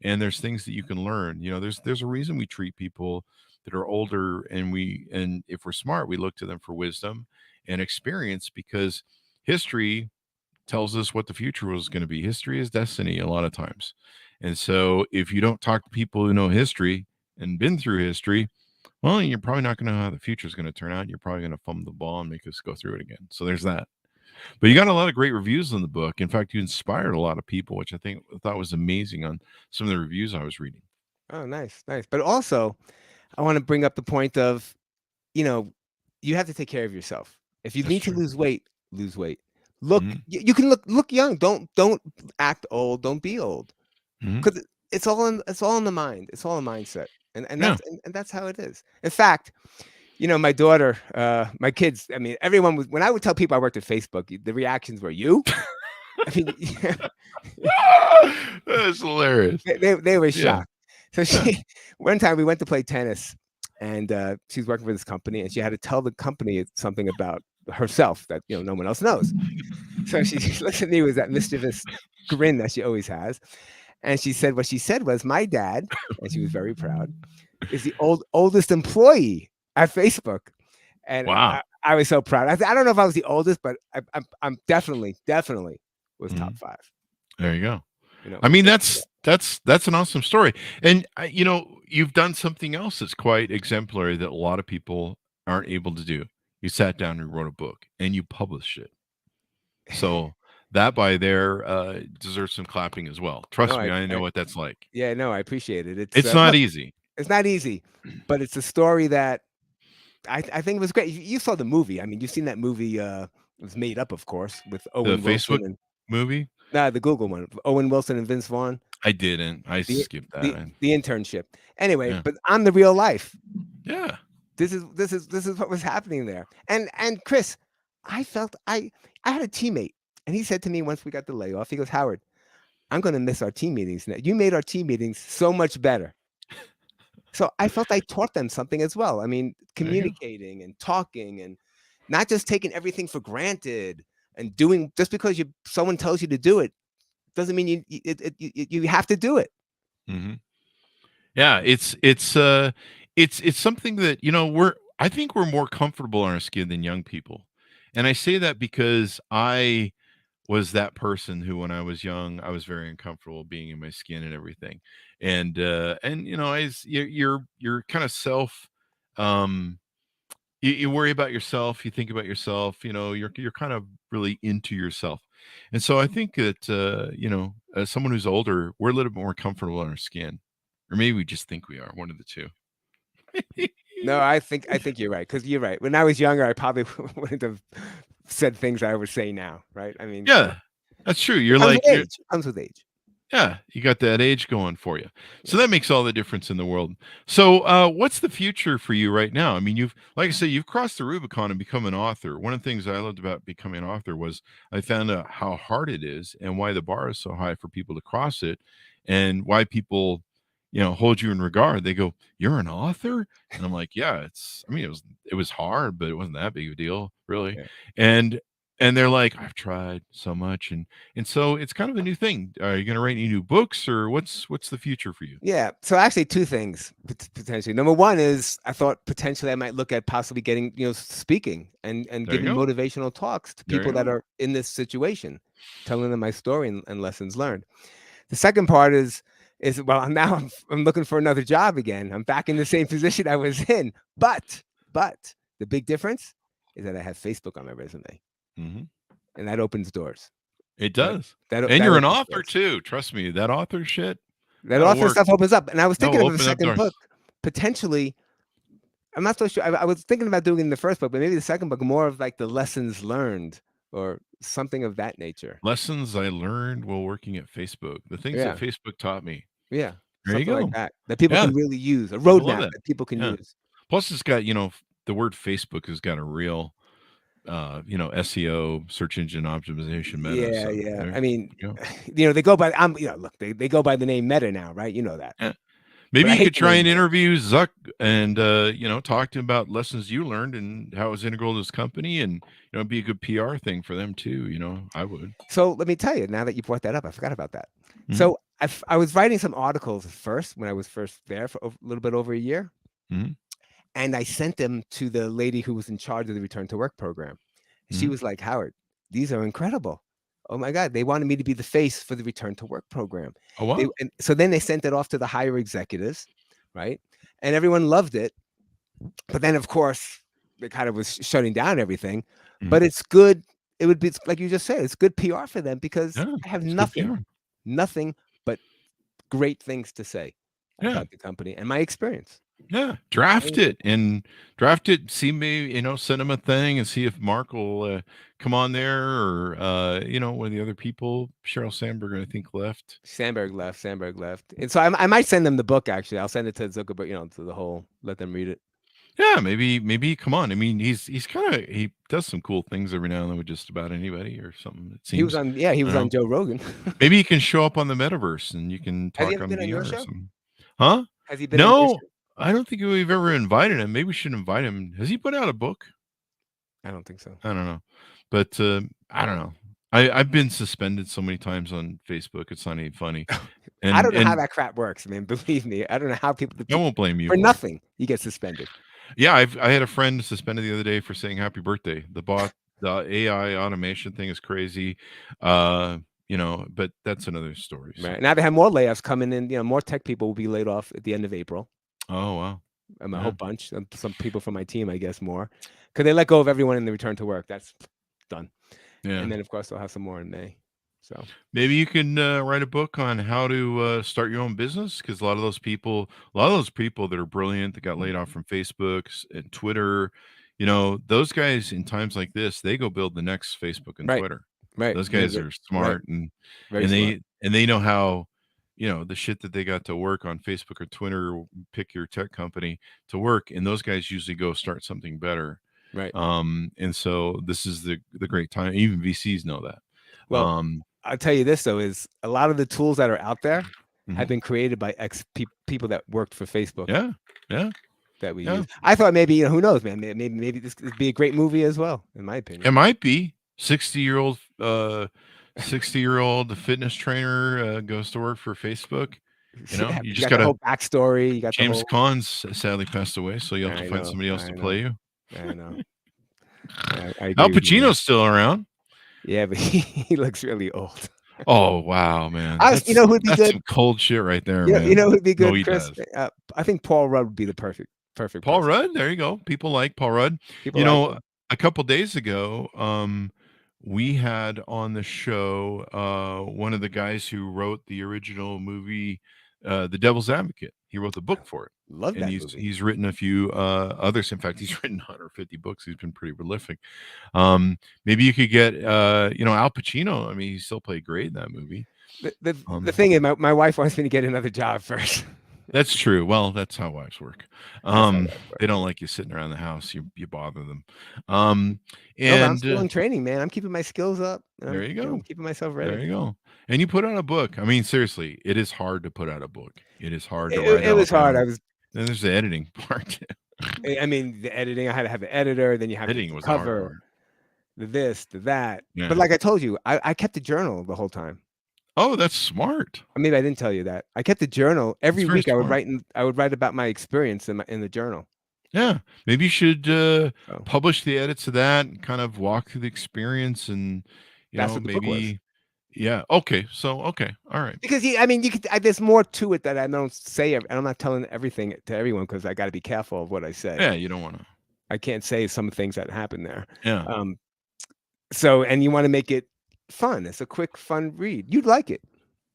And there's things that you can learn. There's a reason we treat people that are older, and if we're smart, we look to them for wisdom and experience because history tells us what the future was going to be. History is destiny a lot of times. And so if you don't talk to people who know history and been through history, well, you're probably not going to know how the future is going to turn out. You're probably going to fumble the ball and make us go through it again. So there's that. But you got a lot of great reviews in the book. In fact, you inspired a lot of people, which I thought was amazing on some of the reviews I was reading. Oh, nice, nice. But also, I want to bring up the point of, you know, you have to take care of yourself. If you That's need to true. lose weight, lose weight. Look, Mhm. you can look young. Don't act old. Don't be old. Mhm. Because it's all in the mind. It's all a mindset. And Yeah. that's how it is. In fact, my daughter, my kids, I mean, everyone was when I would tell people I worked at Facebook, the reactions were you. I mean, That's hilarious. they were Yeah. shocked. So Yeah. one time we went to play tennis, and she was working for this company, and she had to tell the company something about herself that no one else knows. So she looked at me with that mischievous grin that she always has, and she said what she said was, "My dad," and she was very proud, "is the oldest employee at Facebook," and Wow. I was so proud. I don't know if I was the oldest, but I'm definitely was top Mhm. 5. There you go. You know, I mean, so, that's an awesome story. And you've done something else that's quite exemplary that a lot of people aren't able to do. You sat down and wrote a book and you published it. So that by there deserves some clapping as well. no, Trust me, I know what that's like. yeah, no, I appreciate it. It's It's not look, easy. it's not easy, but it's a story that I think it was great. You saw the movie. I mean, you've seen that movie. It was made up, of course, with The Owen Wilson Facebook and movie? the Google one, Owen Wilson and Vince Vaughn, I didn't. I the skipped that. the the internship. Anyway, Yeah. but on the real life, Yeah. this is what was happening there. And Chris, I felt I had a teammate, and he said to me once we got the layoff, he goes, "Howard, I'm going to miss our team meetings now. You made our team meetings so much better." So I felt I taught them something as well. I mean, There you go. communicating and talking and not just taking everything for granted and doing just because someone tells you to do it doesn't mean you have to do it. Mhm. Yeah, it's something that, I think we're more comfortable in our skin than young people. And I say that because I was that person who when I was young, I was very uncomfortable being in my skin and everything. And as you're kind of um you worry about yourself, you think about yourself, you're kind of really into yourself. And so I think that as someone who's older, we're a little bit more comfortable in our skin. Or maybe we just think we are, one of the two. No, I think you're right because you're right. When I was younger, I probably wouldn't have said things I would say now. Right? I mean, Yeah, that's true. it You're comes like with age. It comes with age. Yeah, you got that age going for you. So that makes all the difference in the world. So, what's the future for you right now? I mean, like I said, you've crossed the Rubicon and become an author. One of the things I loved about becoming an author was I found out how hard it is and why the bar is so high for people to cross it, and why people, hold you in regard. They go, "You're an author," and I'm like, "Yeah, it's." I mean, it was hard, but it wasn't that big of a deal, really. Yeah. And they're like, "I've tried so much," and so it's kind of a new thing. Are you going to write any new books, or what's the future for you? Yeah. So actually, two things potentially. Number one is I thought potentially I might look at possibly getting, speaking and There you giving go. motivational talks to There you people that go. are in this situation, telling them my story and lessons learned. The second part is well, now I'm looking for another job again. I'm back in the same position I was in, but the big difference is that I have Facebook on my resume, Hmm. and that opens doors. It That does, that and that you're an opens author doors. too. Trust me, that author shit That that'll author work. stuff opens up, and I was That thinking will of a open up second doors. book potentially. I'm not so sure. I was thinking about doing it in the first book, but maybe the second book more of like the lessons learned or something of that nature. Lessons I learned while working at Facebook. The things that Yeah, Facebook taught me. yeah, There you something like go. that people Yeah, can really use, a people love roadmap that. that people can Yeah. use. Plus, it's got the word Facebook has got a real SEO, search engine optimization meta. Yeah, So yeah. there I mean, you go. they go by. Look, they go by the name Meta now, right? You know that. Yeah. But Maybe I you hate could the try name and Meta. interview Zuck and talk to him about lessons you learned and how it was integral to his company, and be a good PR thing for them too. I would. So let me tell you, now that you brought that up, I forgot about that. Hmm. So I was writing some articles first when I was first there for a little bit over a year, Hmm. and I sent them to the lady who was in charge of the return to work program. She Hmm. was like, Howard, these are incredible. Oh my God, they wanted me to be the face for the return to work program. Oh wow. And so then they sent it off to the higher executives, right? And everyone loved it. But then, of course, they kind of was shutting down everything. Hmm. But it's good. It would be like you just said, it's good PR for them because Yeah, I have it's good PR. nothing but great things to say Yeah. about the company and my experience. Yeah, draft it. See me, send him a thing and see if Mark will come on there, or one of the other people. Sheryl Sandberg, I think, left. Sandberg left. And so I might send them the book. Actually, I'll send it to Zuckerberg. To the whole. Let them read it. Yeah, maybe come on. I mean, he's kind of he does some cool things every now and then with just about anybody or something. It He was seems. on. Yeah, he I was don't on know. Joe Rogan. Maybe he can show up on the metaverse and you can Has he talk ever on been on your VR or show? something. Huh? Has he been on your No, show? I don't think we've ever invited him. Maybe we should invite him. Has he put out a book? I don't think so. I don't know, but I don't know. I've been suspended so many times on Facebook. It's not even funny, I and don't know how and that crap works, man. Believe me, I don't know how I won't blame you for for it. nothing you get suspended. Yeah, I had a friend suspended the other day for saying happy birthday. The AI automation thing is crazy, but that's another story. So, Right now they have more layoffs coming in. More tech people will be laid off at the end of April. oh wow, A yeah, whole bunch. Some people from my team, I guess, more because they let go of everyone in the return to work. That's done. yeah. And then of course they'll have some more in May. So Maybe you can write a book on how to start your own business, because a lot of those people that are brilliant that got laid off from Facebook and Twitter, those guys in times like this, they go build the next Facebook and right, Twitter. right, Those guys are right, smart, and very and smart. they know how, the shit that they got to work on Facebook or Twitter, pick your tech company to work, and those guys usually go start something better. Right. And so this is the great time. Even VCs know that. Well, Um, I'll tell you this though: is a lot of the tools that are out there have mhm. been created by people that worked for Facebook Yeah, yeah, that we yeah. use. I thought maybe who knows, man? Maybe this could be a great movie as well, in my It opinion. might be 60-year old fitness trainer goes to work for Facebook. Yeah, You but you just got the gotta. whole backstory. You got the James whole. Caan's sadly passed away, so you have to I find know, somebody else I to know, play you. I know. I Al agree with you there. Pacino's still around. Yeah, but he looks really old. Oh wow, man, You know who'd be that's good? some cold shit right there, You man. know who'd be No, good, he Chris? does. I think Paul Rudd would be the perfect Paul person. Rudd, there you go. People like Paul Rudd. People You like know, him. a couple days ago, we had on the show one of the guys who wrote the original movie, The Devil's Advocate. He wrote the book for it, Love and that he's movie. he's written a few others. In fact, he's written 150 books. He's been pretty prolific. Maybe you could get Al Pacino. I mean, he still played great in that movie. The thing is, my wife wants me to get another job first. That's true. Well, that's how wives work. That's how wives work. They don't like you sitting around the house. You bother them. No, but I'm And still in training, man. I'm keeping my skills up. And there you go. I'm keeping myself ready. There you go. And you put out a book. I mean, seriously, it is hard to put out a book. It is hard to write. It was hard. Then there's the editing part. I mean, the editing. I had to have the editor. Then you have Editing the was the hard cover, part. the this, the that. Yeah. But like I told you, I kept a journal the whole time. Oh, that's smart. Maybe I didn't tell you that. I kept a journal every That's very week. smart. I would write about my experience in the journal. Yeah, maybe you should publish the edits of that and kind of walk through the experience, and That's what the book was. Yeah. Okay. So okay. All right. Because I mean, you could. There's more to it that I don't say. I'm not telling everything to everyone because I got to be careful of what I say. Yeah, you don't want to. I can't say some things that happen there. Yeah. So, and you want to make it fun. It's a quick, fun read. You'd like it.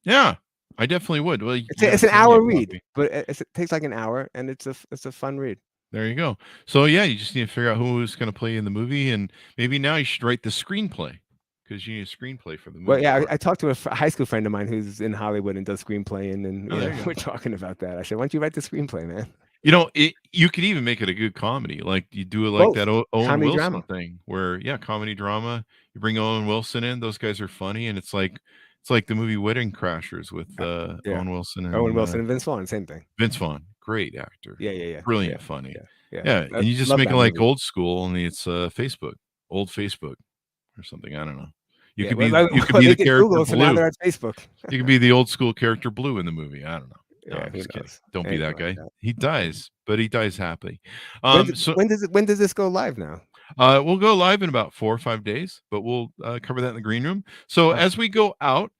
Yeah, I definitely would. Well, it's an hour read, but it takes like an hour, and it's a fun read. There you go. So yeah, you just need to figure out who's going to play in the movie, and maybe now you should write the screenplay because you need a screenplay for the movie. Well, yeah, I talked to a high school friend of mine who's in Hollywood and does screenplaying, and we're talking about that. I said, "Why don't you write the screenplay, man?" You know, you could even make it a good comedy. Like you do it like that Owen comedy Wilson drama thing where, comedy drama. You bring Owen Wilson in; those guys are funny, and it's like the movie Wedding Crashers with Owen Wilson and Vince Vaughn. Same thing. Vince Vaughn, great actor. Yeah. Brilliant, funny. Yeah. And you just make it like old school, and it's old Facebook, or something. I don't know. You could be the character Blue. So now they're at Facebook. You could be the old school character Blue in the movie. I don't know. No, Yeah, I'm just kidding. knows? Don't be that guy. He dies, but he dies happy. When does this go live now? We'll go live in about 4 or 5 days, but we'll cover that in the green room. So as we go out,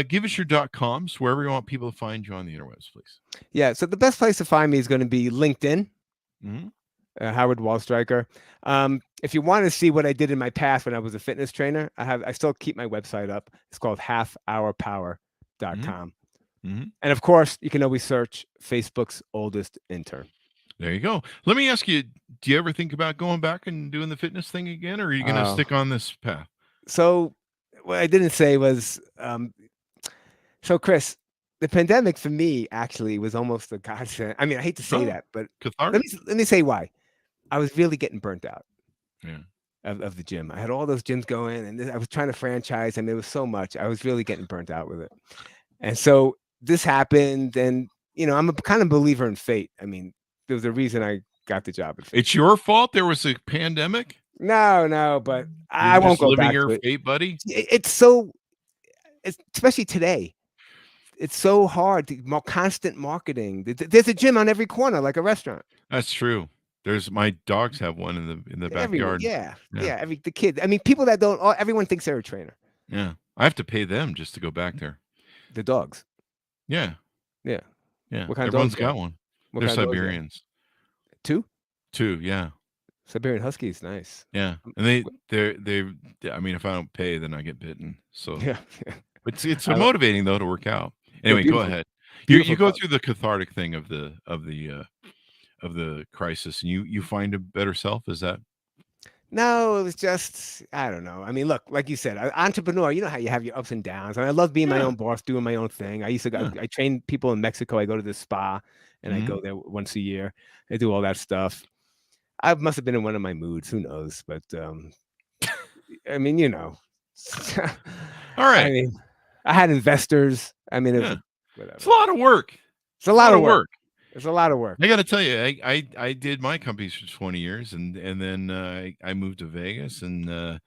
give us your .coms wherever you want people to find you on the interwebs, please. Yeah. So the best place to find me is going to be LinkedIn. Mm-hmm. Howard Wallstriker. If you want to see what I did in my past when I was a fitness trainer, I still keep my website up. It's called halfhourpower.com. Mm-hmm. And of course, you can always search Facebook's Oldest Intern. There you go. Let me ask you, do you ever think about going back and doing the fitness thing again, or are you going to stick on this path? So what I didn't say was, so Chris, the pandemic for me actually was almost a godsend. I mean, I hate to say that, but let me say why. I was really getting burnt out. Yeah. Of the gym. I had all those gyms going, and I was trying to franchise, and there was so much. I was really getting burnt out with it. And so this happened, and I'm a kind of believer in fate. I mean, there was a reason I got the job. It's your fault there was a pandemic? No, but I won't go back to it. Fate, buddy. It's especially today. It's so hard to constant marketing. There's a gym on every corner, like a restaurant. That's true. My dogs have one in the backyard. The kids. I mean, people that don't. Everyone thinks they're a trainer. Yeah, I have to pay them just to go back there. The dogs. Yeah. What kind of Everyone's dogs got one. They're Siberians. Two, yeah. Siberian Huskies, nice. Yeah, and they. I mean, if I don't pay, then I get bitten. So it's motivating though to work out. Anyway, go ahead. You go through the cathartic thing of the crisis, and you find a better self. Is that? No, it was just, I don't know. I mean, look, like you said, entrepreneur, you know how you have your ups and downs. I love being my own boss, doing my own thing. I used to go, I train people in Mexico. I go to the spa and I go there once a year. I do all that stuff. I must have been in one of my moods. Who knows? But I mean, all right. I mean, I had investors. I mean, it's a lot of work. It's a lot of work. It's a lot of work. I got to tell you, I did my companies for 20 years, and then I moved to Vegas, and a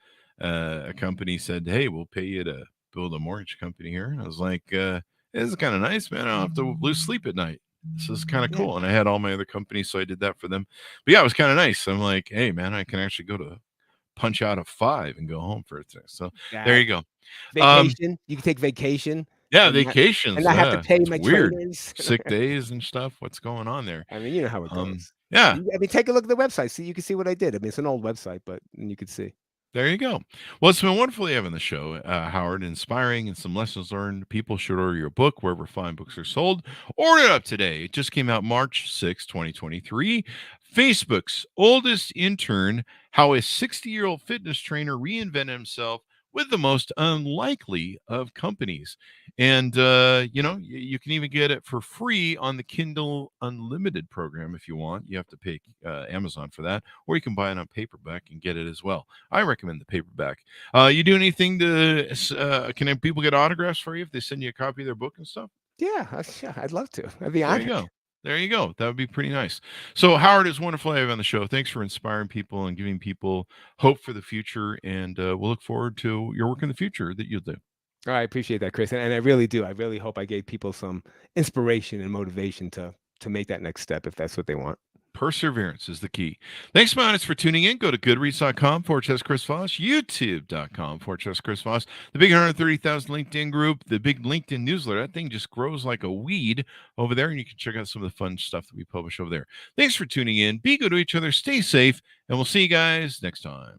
company said, "Hey, we'll pay you to build a mortgage company here." And I was like, "This is kind of nice, man. I don't have to lose sleep at night. This is kind of cool." And I had all my other companies, so I did that for them. But yeah, it was kind of nice. I'm like, "Hey, man, I can actually go to punch out a 5 and go home for a thing." So there you go. Vacation. You can take vacation. Yeah, vacations. And I have to pay my trainers. Sick days and stuff. What's going on there? I mean, you know how it goes. Yeah. I mean, take a look at the website. So you can see what I did. I mean, it's an old website, but you can see. There you go. Well, it's been wonderful having the show, Howard. Inspiring and some lessons learned. People should order your book wherever fine books are sold. Order it up today. It just came out March 6, 2023. Facebook's Oldest Intern, How a 60-year-old Fitness Trainer Reinvented Himself with the most unlikely of companies. And, you can even get it for free on the Kindle Unlimited program if you want. You have to pay Amazon for that, or you can buy it on paperback and get it as well. I recommend the paperback. You do anything can people get autographs for you if they send you a copy of their book and stuff? Yeah, I'd love to. I'd be There honored. you go. There you go. That would be pretty nice. So, Howard, it's wonderful to have you on the show. Thanks for inspiring people and giving people hope for the future. And we'll look forward to your work in the future that you'll do. Oh, I appreciate that, Chris, and I really do. I really hope I gave people some inspiration and motivation to make that next step if that's what they want. Perseverance is the key. Thanks, Mountis, for tuning in. Go to goodreads.com/Chris Voss, youtube.com/Chris Voss, the big 130,000 LinkedIn group, the big LinkedIn newsletter. That thing just grows like a weed over there, and you can check out some of the fun stuff that we publish over there. Thanks for tuning in. Be good to each other. Stay safe, and we'll see you guys next time.